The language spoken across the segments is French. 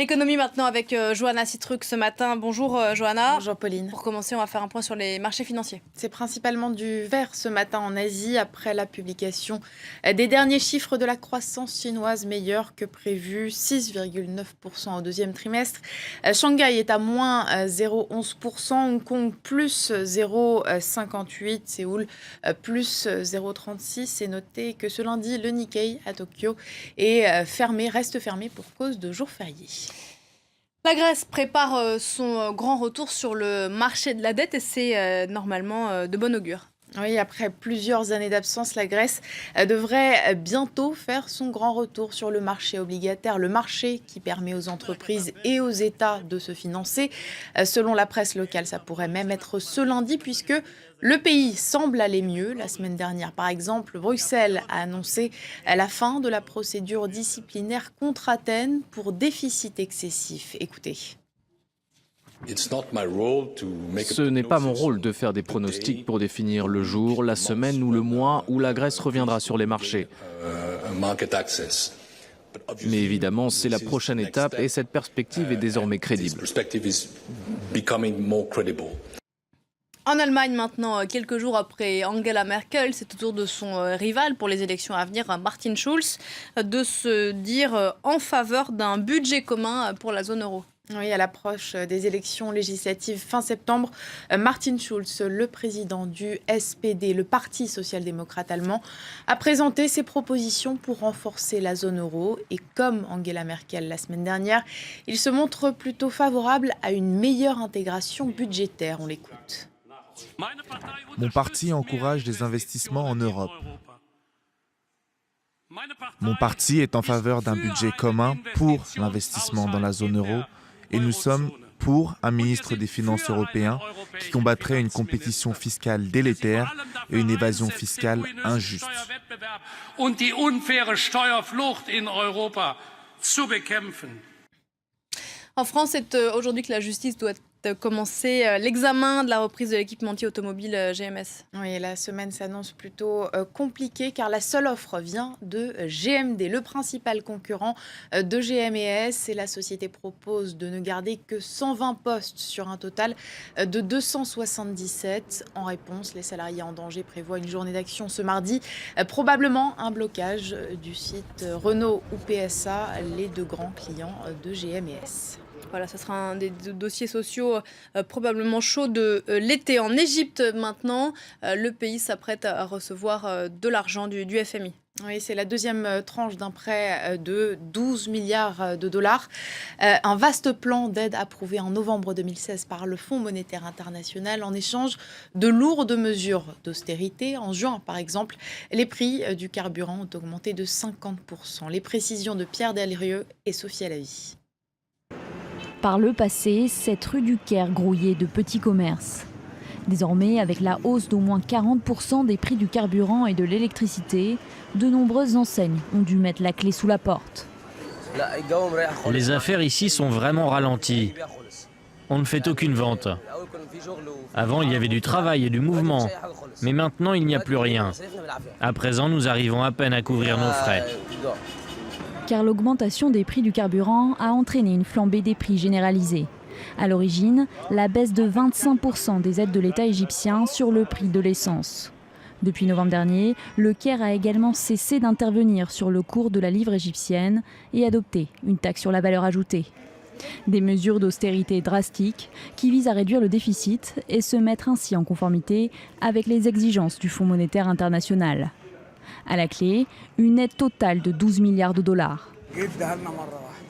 L'économie maintenant avec Johanna Sitruk ce matin. Bonjour Johanna. Bonjour Pauline. Pour commencer, on va faire un point sur les marchés financiers. C'est principalement du vert ce matin en Asie après la publication des derniers chiffres de la croissance chinoise meilleure que prévu, 6,9% au deuxième trimestre. Shanghai est à moins 0,11%, Hong Kong plus 0,58%, Séoul plus 0,36%. C'est noté que ce lundi, le Nikkei à Tokyo reste fermé pour cause de jours fériés. La Grèce prépare son grand retour sur le marché de la dette et c'est normalement de bon augure. Oui, après plusieurs années d'absence, la Grèce devrait bientôt faire son grand retour sur le marché obligataire, le marché qui permet aux entreprises et aux États de se financer. Selon la presse locale, ça pourrait même être ce lundi puisque le pays semble aller mieux. La semaine dernière, par exemple, Bruxelles a annoncé la fin de la procédure disciplinaire contre Athènes pour déficit excessif. Écoutez. Ce n'est pas mon rôle de faire des pronostics pour définir le jour, la semaine ou le mois où la Grèce reviendra sur les marchés. Mais évidemment, c'est la prochaine étape et cette perspective est désormais crédible. En Allemagne maintenant, quelques jours après Angela Merkel, c'est au tour de son rival pour les élections à venir, Martin Schulz, de se dire en faveur d'un budget commun pour la zone euro. Oui, à l'approche des élections législatives fin septembre, Martin Schulz, le président du SPD, le Parti social-démocrate allemand, a présenté ses propositions pour renforcer la zone euro. Et comme Angela Merkel la semaine dernière, il se montre plutôt favorable à une meilleure intégration budgétaire. On l'écoute. Mon parti encourage des investissements en Europe. Mon parti est en faveur d'un budget commun pour l'investissement dans la zone euro et nous sommes pour un ministre des Finances européen qui combattrait une compétition fiscale délétère et une évasion fiscale injuste. En France, c'est aujourd'hui que la justice doit commencer l'examen de la reprise de l'équipementier automobile GMS. Oui, la semaine s'annonce plutôt compliquée car la seule offre vient de GMD, le principal concurrent de GMS. Et la société propose de ne garder que 120 postes sur un total de 277. En réponse, les salariés en danger prévoient une journée d'action ce mardi. Probablement un blocage du site Renault ou PSA, les deux grands clients de GMS. Voilà, ce sera un des dossiers sociaux probablement chauds de l'été. En Égypte maintenant, le pays s'apprête à recevoir de l'argent du FMI. Oui, c'est la deuxième tranche d'un prêt de 12 milliards de dollars. Un vaste plan d'aide approuvé en novembre 2016 par le Fonds monétaire international en échange de lourdes mesures d'austérité. En juin, par exemple, les prix du carburant ont augmenté de 50%. Les précisions de Pierre Delrieux et Sophie Alavi. Par le passé, cette rue du Caire grouillait de petits commerces. Désormais, avec la hausse d'au moins 40% des prix du carburant et de l'électricité, de nombreuses enseignes ont dû mettre la clé sous la porte. Les affaires ici sont vraiment ralenties. On ne fait aucune vente. Avant, il y avait du travail et du mouvement, mais maintenant, il n'y a plus rien. À présent, nous arrivons à peine à couvrir nos frais. Car l'augmentation des prix du carburant a entraîné une flambée des prix généralisée. À l'origine, la baisse de 25% des aides de l'État égyptien sur le prix de l'essence. Depuis novembre dernier, le Caire a également cessé d'intervenir sur le cours de la livre égyptienne et adopté une taxe sur la valeur ajoutée. Des mesures d'austérité drastiques qui visent à réduire le déficit et se mettre ainsi en conformité avec les exigences du Fonds monétaire international. À la clé, une aide totale de 12 milliards de dollars.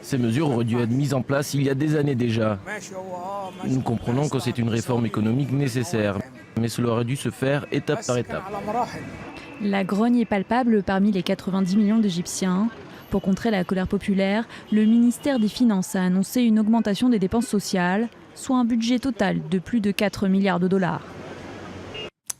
Ces mesures auraient dû être mises en place il y a des années déjà. Nous comprenons que c'est une réforme économique nécessaire, mais cela aurait dû se faire étape par étape. La grogne est palpable parmi les 90 millions d'Égyptiens. Pour contrer la colère populaire, le ministère des Finances a annoncé une augmentation des dépenses sociales, soit un budget total de plus de 4 milliards de dollars.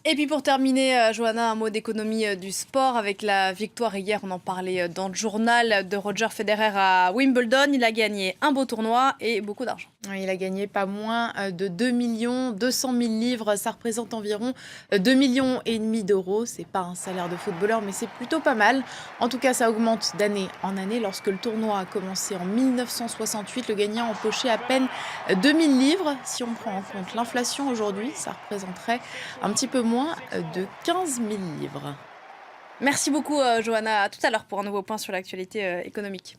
Et puis pour terminer, Johanna, un mot d'économie du sport avec la victoire hier, on en parlait dans le journal, de Roger Federer à Wimbledon. Il a gagné un beau tournoi et beaucoup d'argent. Oui, il a gagné pas moins de 2 200 000 livres. Ça représente environ 2,5 millions d'euros. C'est pas un salaire de footballeur, mais c'est plutôt pas mal. En tout cas, ça augmente d'année en année. Lorsque le tournoi a commencé en 1968, le gagnant empochait à peine 2000 livres. Si on prend en compte l'inflation aujourd'hui, ça représenterait un petit peu moins de 15 000 livres. Merci beaucoup, Johanna. À tout à l'heure pour un nouveau point sur l'actualité économique.